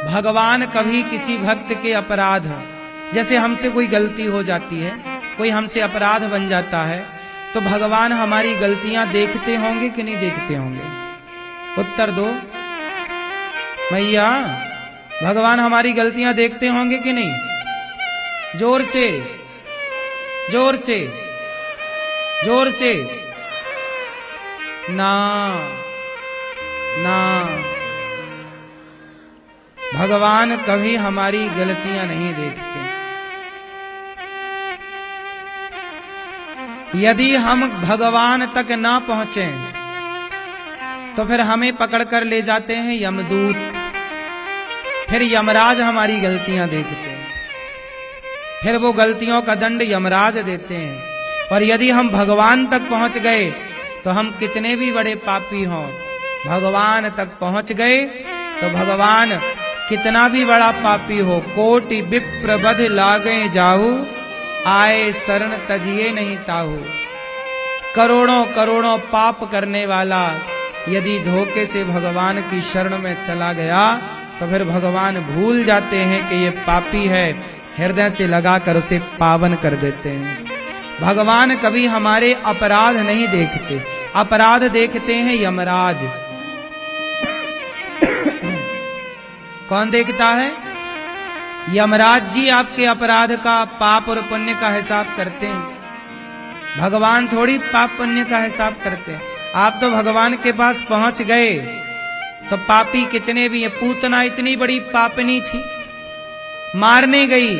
भगवान कभी किसी भक्त के अपराध, जैसे हमसे कोई गलती हो जाती है, कोई हमसे अपराध बन जाता है, तो भगवान हमारी गलतियां देखते होंगे कि नहीं देखते होंगे? उत्तर दो मैया, भगवान हमारी गलतियां देखते होंगे कि नहीं? जोर से, जोर से, जोर से। ना ना, भगवान कभी हमारी गलतियां नहीं देखते। यदि हम भगवान तक ना पहुंचे तो फिर हमें पकड़कर ले जाते हैं यमदूत, फिर यमराज हमारी गलतियां देखते हैं, फिर वो गलतियों का दंड यमराज देते हैं। और यदि हम भगवान तक पहुंच गए तो हम कितने भी बड़े पापी हों, भगवान तक पहुंच गए तो भगवान कितना भी बड़ा पापी हो, कोटि विप्र बध लागे जाहू, आए शरण तजिए नहीं ताहू। करोड़ों करोड़ों पाप करने वाला यदि धोखे से भगवान की शरण में चला गया तो फिर भगवान भूल जाते हैं कि ये पापी है, हृदय से लगाकर उसे पावन कर देते हैं। भगवान कभी हमारे अपराध नहीं देखते, अपराध देखते हैं यमराज। कौन देखता है? यमराज जी आपके अपराध का, पाप और पुण्य का हिसाब करते हैं। भगवान थोड़ी पाप पुण्य का हिसाब करते हैं। आप तो भगवान के पास पहुंच गए तो पापी कितने भी हैं। पूतना इतनी बड़ी पापनी थी, मारने गई,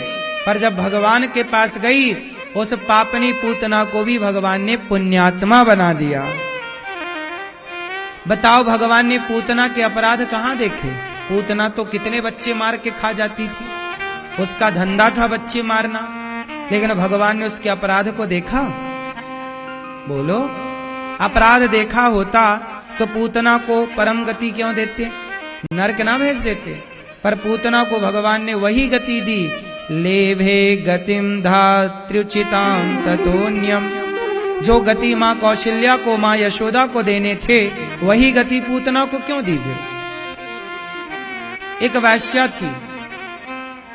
पर जब भगवान के पास गई उस पापनी पूतना को भी भगवान ने पुण्यात्मा बना दिया। बताओ, भगवान ने पूतना के अपराध कहां देखे? पूतना तो कितने बच्चे मार के खा जाती थी, उसका धंधा था बच्चे मारना, लेकिन भगवान ने उसके अपराध को देखा? बोलो, अपराध देखा होता तो पूतना को परम गति क्यों देते, नरक ना भेज देते? पर पूतना को भगवान ने वही गति दी, लेभे गतिम धात्र्युचिताम ततोन्यम। जो गति मां कौशल्या को, मां यशोदा को देने थे, वही गति पूतना को क्यों दी? फिर एक वैश्या थी,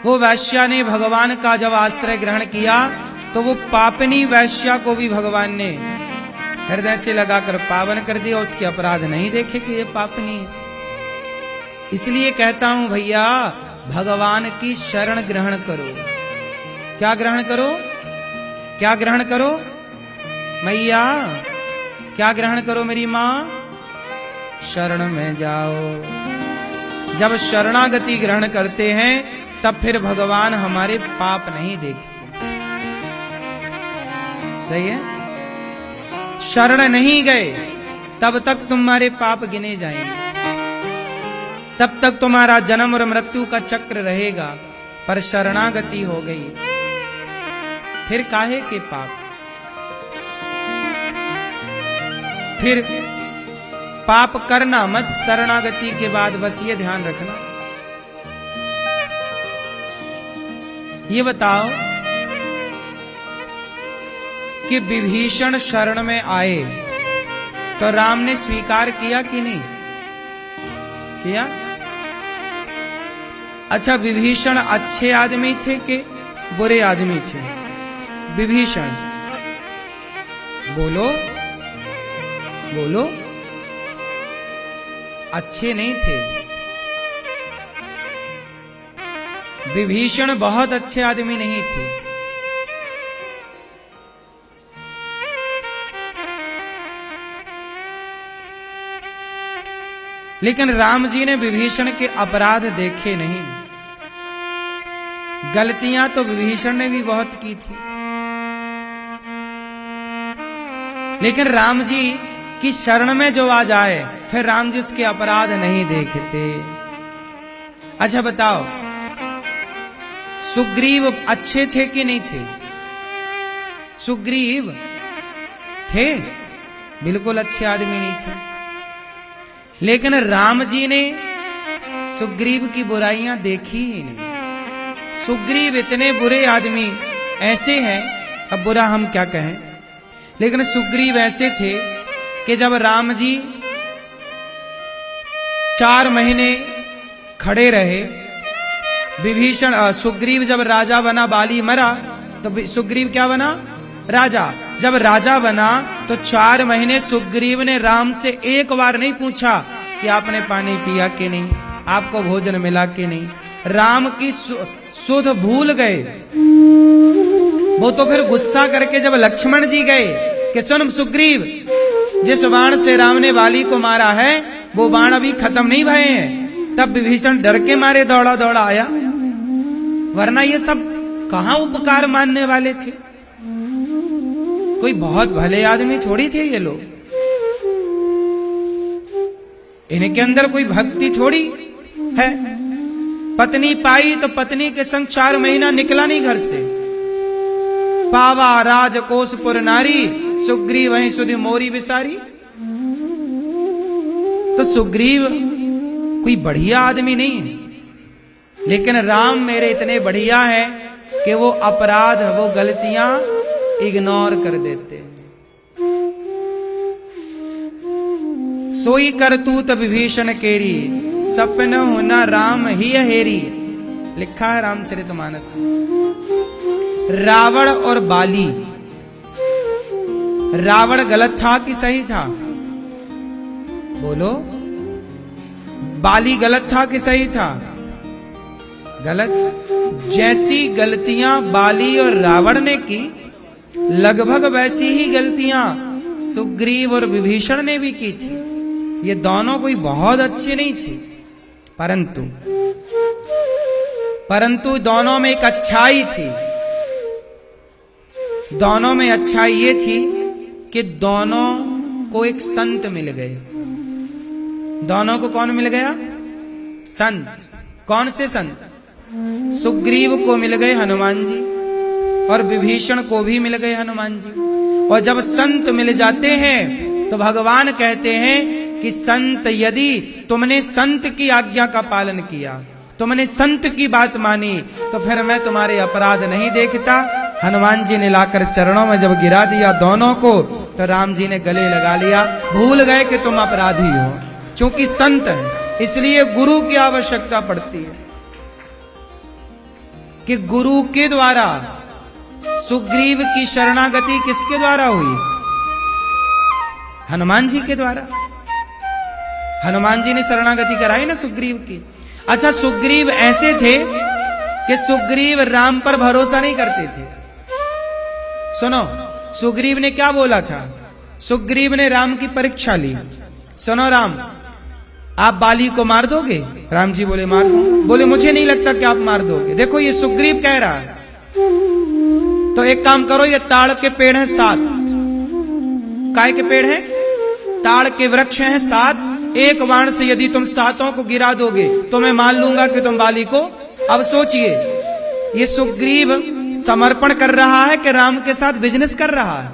वो वैश्या ने भगवान का जब आश्रय ग्रहण किया तो वो पापनी वैश्या को भी भगवान ने हृदय से लगाकर पावन कर दिया, उसके अपराध नहीं देखे कि ये पापनी है। इसलिए कहता हूं भैया, भगवान की शरण ग्रहण करो। क्या ग्रहण करो? क्या ग्रहण करो मैया? क्या ग्रहण करो मेरी मां? शरण में जाओ। जब शरणागति ग्रहण करते हैं तब फिर भगवान हमारे पाप नहीं देखते। सही है? शरण नहीं गए तब तक तुम्हारे पाप गिने जाएंगे, तब तक तुम्हारा जन्म और मृत्यु का चक्र रहेगा। पर शरणागति हो गई, फिर काहे के पाप? फिर पाप करना मत शरणागति के बाद, बस ये ध्यान रखना। ये बताओ कि विभीषण शरण में आए तो राम ने स्वीकार किया कि नहीं किया? अच्छा, विभीषण अच्छे आदमी थे कि बुरे आदमी थे? विभीषण, बोलो बोलो। अच्छे नहीं थे। विभीषण बहुत अच्छे आदमी नहीं थे। लेकिन राम जी ने विभीषण के अपराध देखे नहीं। गलतियां तो विभीषण ने भी बहुत की थी, लेकिन राम जी की शरण में जो आ जाए फिर राम जी उसके अपराध नहीं देखते। अच्छा बताओ, सुग्रीव अच्छे थे कि नहीं थे? सुग्रीव थे, बिल्कुल अच्छे आदमी नहीं थे। लेकिन राम जी ने सुग्रीव की बुराइयां देखी ही नहीं। सुग्रीव इतने बुरे आदमी ऐसे हैं, अब बुरा हम क्या कहें, लेकिन सुग्रीव ऐसे थे कि जब राम जी 4 महीने खड़े रहे विभीषण सुग्रीव जब राजा बना, बाली मरा तो सुग्रीव क्या बना? राजा। जब राजा बना तो 4 महीने सुग्रीव ने राम से एक बार नहीं पूछा कि आपने पानी पिया कि नहीं, आपको भोजन मिला कि नहीं। राम की सुध भूल गए। वो तो फिर गुस्सा करके जब लक्ष्मण जी गए कि सुन सुग्रीव, जिस बाण से राम ने बाली को मारा है वो बाण अभी खत्म नहीं भये हैं। तब विभीषण डर के मारे दौड़ा दौड़ा आया, वरना ये सब कहां उपकार मानने वाले थे, कोई बहुत भले आदमी थोड़ी थे ये लोग, इनके अंदर कोई भक्ति थोड़ी है। पत्नी पाई तो पत्नी के संग 4 महीना निकला नहीं घर से। पावा राजकोषपुर नारी, सुग्रीव वहीं सुधि मोरी विसारी। तो सुग्रीव कोई बढ़िया आदमी नहीं है, लेकिन राम मेरे इतने बढ़िया है कि वो अपराध, वो गलतियां इग्नोर कर देते हैं। सोई करतूत विभीषण केरी, सपन होना राम ही हेरी। लिखा है रामचरितमानस में। रावण और बाली, रावण गलत था कि सही था? बोलो। बाली गलत था कि सही था? गलत। जैसी गलतियां बाली और रावण ने की, लगभग वैसी ही गलतियां सुग्रीव और विभीषण ने भी की थी। ये दोनों कोई बहुत अच्छे नहीं थे, परंतु दोनों में एक अच्छाई थी। दोनों में अच्छाई ये थी कि दोनों को एक संत मिल गए। दोनों को कौन मिल गया? संत। कौन से संत? सुग्रीव को मिल गए हनुमान जी, और विभीषण को भी मिल गए हनुमान जी। और जब संत मिल जाते हैं तो भगवान कहते हैं कि संत, यदि तुमने संत की आज्ञा का पालन किया, तुमने संत की बात मानी, तो फिर मैं तुम्हारे अपराध नहीं देखता। हनुमान जी ने लाकर चरणों में जब गिरा दिया दोनों को, तो राम जी ने गले लगा लिया। भूल गए कि तुम अपराधी हो, क्योंकि संत है, इसलिए गुरु की आवश्यकता पड़ती है कि गुरु के द्वारा। सुग्रीव की शरणागति किसके द्वारा हुई? हनुमान जी के द्वारा। हनुमान जी ने शरणागति कराई ना सुग्रीव की। अच्छा, सुग्रीव ऐसे थे कि सुग्रीव राम पर भरोसा नहीं करते थे। सुनो, सुग्रीव ने क्या बोला था? सुग्रीव ने राम की परीक्षा ली। सुनो राम, आप बाली को मार दोगे? राम जी बोले मार दो। बोले मुझे नहीं लगता कि आप मार दोगे। देखो ये सुग्रीव कह रहा है, तो एक काम करो, ये ताड़ के पेड़ हैं 7। काय के पेड़ हैं? ताड़ के वृक्ष हैं 7। एक बाण से यदि तुम 7 को गिरा दोगे तो मैं मान लूंगा कि तुम बाली को। अब सोचिए, ये सुग्रीव समर्पण कर रहा है कि राम के साथ बिजनेस कर रहा है?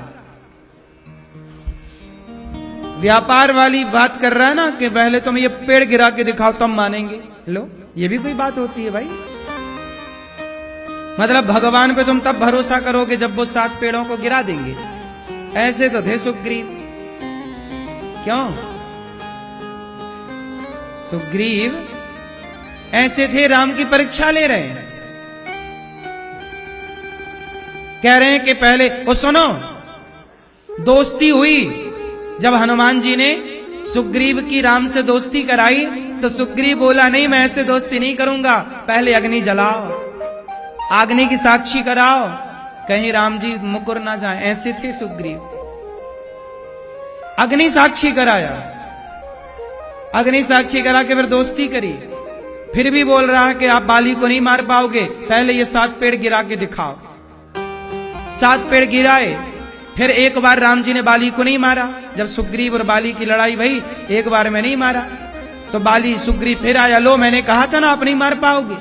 व्यापार वाली बात कर रहा है ना, कि पहले तुम ये पेड़ गिरा के दिखाओ तब मानेंगे। लो, ये भी कोई बात होती है भाई? मतलब भगवान पे तुम तब भरोसा करोगे जब वो 7 पेड़ों को गिरा देंगे। ऐसे तो थे सुग्रीव। क्यों? सुग्रीव ऐसे थे, राम की परीक्षा ले रहे हैं। कह रहे हैं कि पहले वो सुनो, दोस्ती हुई जब हनुमान जी ने सुग्रीव की राम से दोस्ती कराई, तो सुग्रीव बोला नहीं, मैं ऐसे दोस्ती नहीं करूंगा, पहले अग्नि जलाओ, अग्नि की साक्षी कराओ, कहीं राम जी मुकर ना जाए। ऐसे थे सुग्रीव। अग्नि साक्षी कराया, अग्नि साक्षी करा के फिर दोस्ती करी। फिर भी बोल रहा है कि आप बाली को नहीं मार पाओगे, पहले ये 7 पेड़ गिरा के दिखाओ। 7 पेड़ गिराए, फिर एक बार राम जी ने बाली को नहीं मारा। जब सुग्रीव और बाली की लड़ाई भई, एक बार में नहीं मारा, तो बाली सुग्रीव फिर आया, लो मैंने कहा था ना आप नहीं मार पाओगे।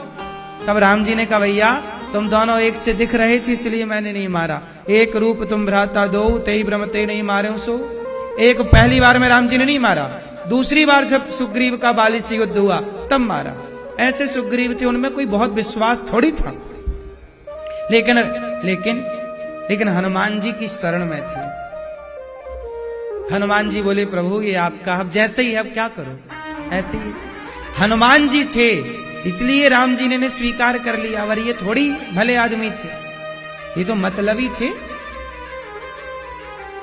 तब राम जी ने कहा, भैया तुम दोनों एक से दिख रहे थे इसलिए मैंने नहीं मारा। एक रूप तुम भ्राता दो, तेई ब्रह्मते नहीं मारे सो। एक पहली बार में राम जी ने नहीं मारा, दूसरी बार जब सुग्रीव का बाली से युद्ध हुआ तब मारा। ऐसे सुग्रीव थे, उनमें कोई बहुत विश्वास थोड़ी था। लेकिन हनुमान जी की शरण में थे। हनुमान जी बोले प्रभु ये आपका, अब जैसे ही अब क्या करो ऐसे ही। हनुमान जी थे इसलिए राम जी ने स्वीकार कर लिया, और ये थोड़ी भले आदमी थे, ये तो मतलबी थे।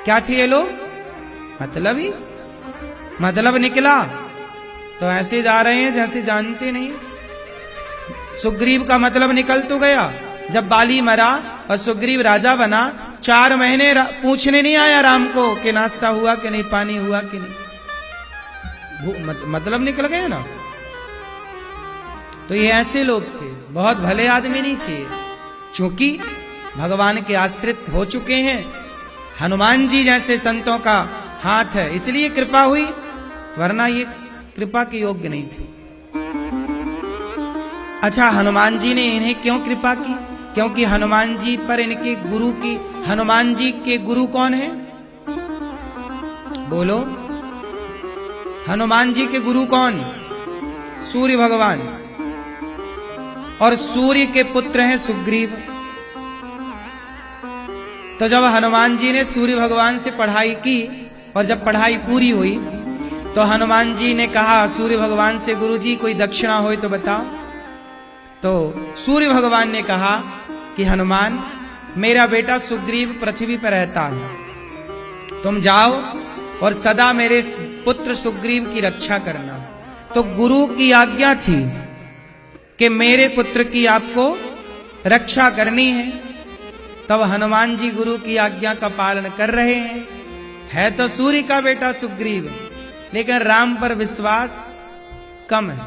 क्या थे ये लोग? मतलबी। मतलब निकला तो ऐसे जा रहे हैं जैसे जानते नहीं। सुग्रीव का मतलब निकल तो गया। जब बाली मरा और सुग्रीव राजा बना, 4 महीने पूछने नहीं आया राम को कि नाश्ता हुआ कि नहीं, पानी हुआ कि नहीं। मतलब निकल गए ना। तो ये ऐसे लोग थे, बहुत भले आदमी नहीं थे। क्योंकि भगवान के आश्रित हो चुके हैं, हनुमान जी जैसे संतों का हाथ है, इसलिए कृपा हुई, वरना ये कृपा के योग्य नहीं थे। अच्छा, हनुमान जी ने इन्हें क्यों कृपा की? क्योंकि हनुमान जी पर इनके गुरु की, हनुमान जी के गुरु कौन है? बोलो, हनुमान जी के गुरु कौन? सूर्य भगवान। और सूर्य के पुत्र हैं सुग्रीव। तो जब हनुमान जी ने सूर्य भगवान से पढ़ाई की और जब पढ़ाई पूरी हुई तो हनुमान जी ने कहा सूर्य भगवान से, गुरुजी कोई दक्षिणा हो तो बताओ। तो सूर्य भगवान ने कहा कि हनुमान, मेरा बेटा सुग्रीव पृथ्वी पर रहता है, तुम जाओ और सदा मेरे पुत्र सुग्रीव की रक्षा करना। तो गुरु की आज्ञा थी कि मेरे पुत्र की आपको रक्षा करनी है। तब हनुमान जी गुरु की आज्ञा का पालन कर रहे हैं। है तो सूर्य का बेटा सुग्रीव, लेकिन राम पर विश्वास कम है।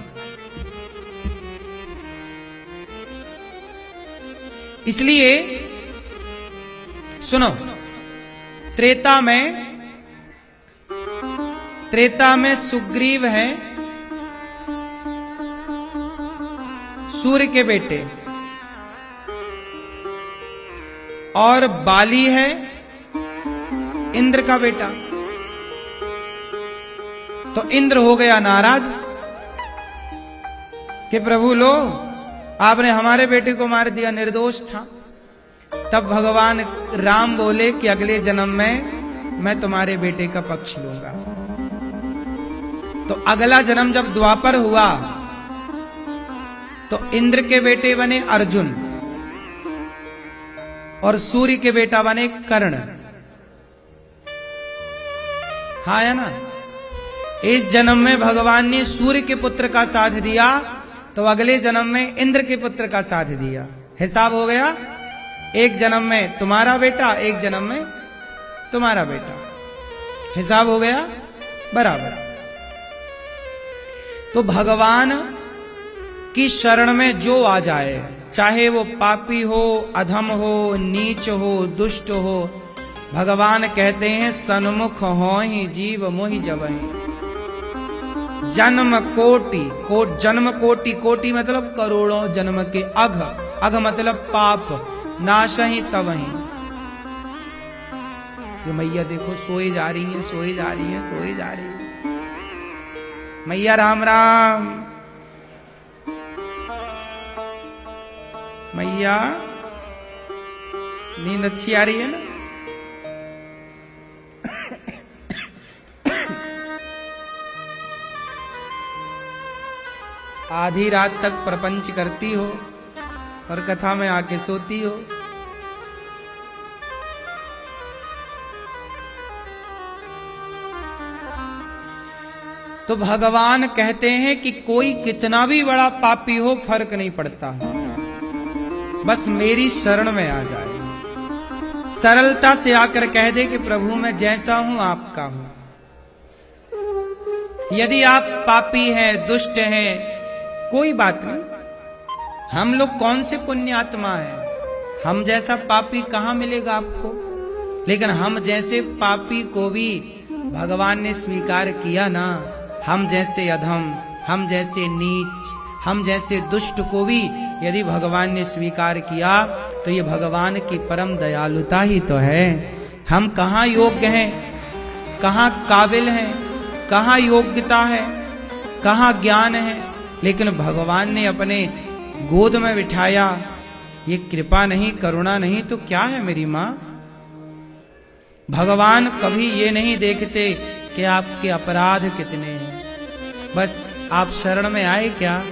इसलिए सुनो, त्रेता में सुग्रीव है सूर्य के बेटे, और बाली है इंद्र का बेटा। तो इंद्र हो गया नाराज कि प्रभु लो, आपने हमारे बेटे को मार दिया, निर्दोष था। तब भगवान राम बोले कि अगले जन्म में मैं तुम्हारे बेटे का पक्ष लूंगा। तो अगला जन्म जब द्वापर हुआ तो इंद्र के बेटे बने अर्जुन और सूर्य के बेटा बने कर्ण। हाँ है ना। इस जन्म में भगवान ने सूर्य के पुत्र का साथ दिया, तो अगले जन्म में इंद्र के पुत्र का साथ दिया। हिसाब हो गया, एक जन्म में तुम्हारा बेटा, एक जन्म में तुम्हारा बेटा। हिसाब हो गया बराबर। तो भगवान की शरण में जो आ जाए, चाहे वो पापी हो, अधम हो, नीच हो, दुष्ट हो, भगवान कहते हैं सन्मुख हो ही जीव मोहि जवहि। जन्म कोटि, जन्म कोटि, कोटि मतलब करोड़ों जन्म के, अघ मतलब पाप, नाशहि तवहि। ये मैया देखो सोई जा रही है, सोई जा रही है, सोई जा रही है। मैया राम राम। मैया नींद अच्छी आ रही है ना? आधी रात तक प्रपंच करती हो और कथा में आके सोती हो। तो भगवान कहते हैं कि कोई कितना भी बड़ा पापी हो फर्क नहीं पड़ता, बस मेरी शरण में आ जाए, सरलता से आकर कह दे कि प्रभु मैं जैसा हूं आपका हूं। यदि आप पापी हैं, दुष्ट हैं, कोई बात नहीं, हम लोग कौन से पुण्यात्मा हैं, हम जैसा पापी कहां मिलेगा आपको। लेकिन हम जैसे पापी को भी भगवान ने स्वीकार किया ना, हम जैसे अधम, हम जैसे नीच, हम जैसे दुष्ट को भी यदि भगवान ने स्वीकार किया तो ये भगवान की परम दयालुता ही तो है। हम कहाँ योग्य हैं, कहाँ काबिल हैं, कहाँ योग्यता है, कहाँ ज्ञान है, लेकिन भगवान ने अपने गोद में बिठाया। ये कृपा नहीं, करुणा नहीं तो क्या है मेरी माँ। भगवान कभी ये नहीं देखते कि आपके अपराध कितने हैं, बस आप शरण में आए क्या,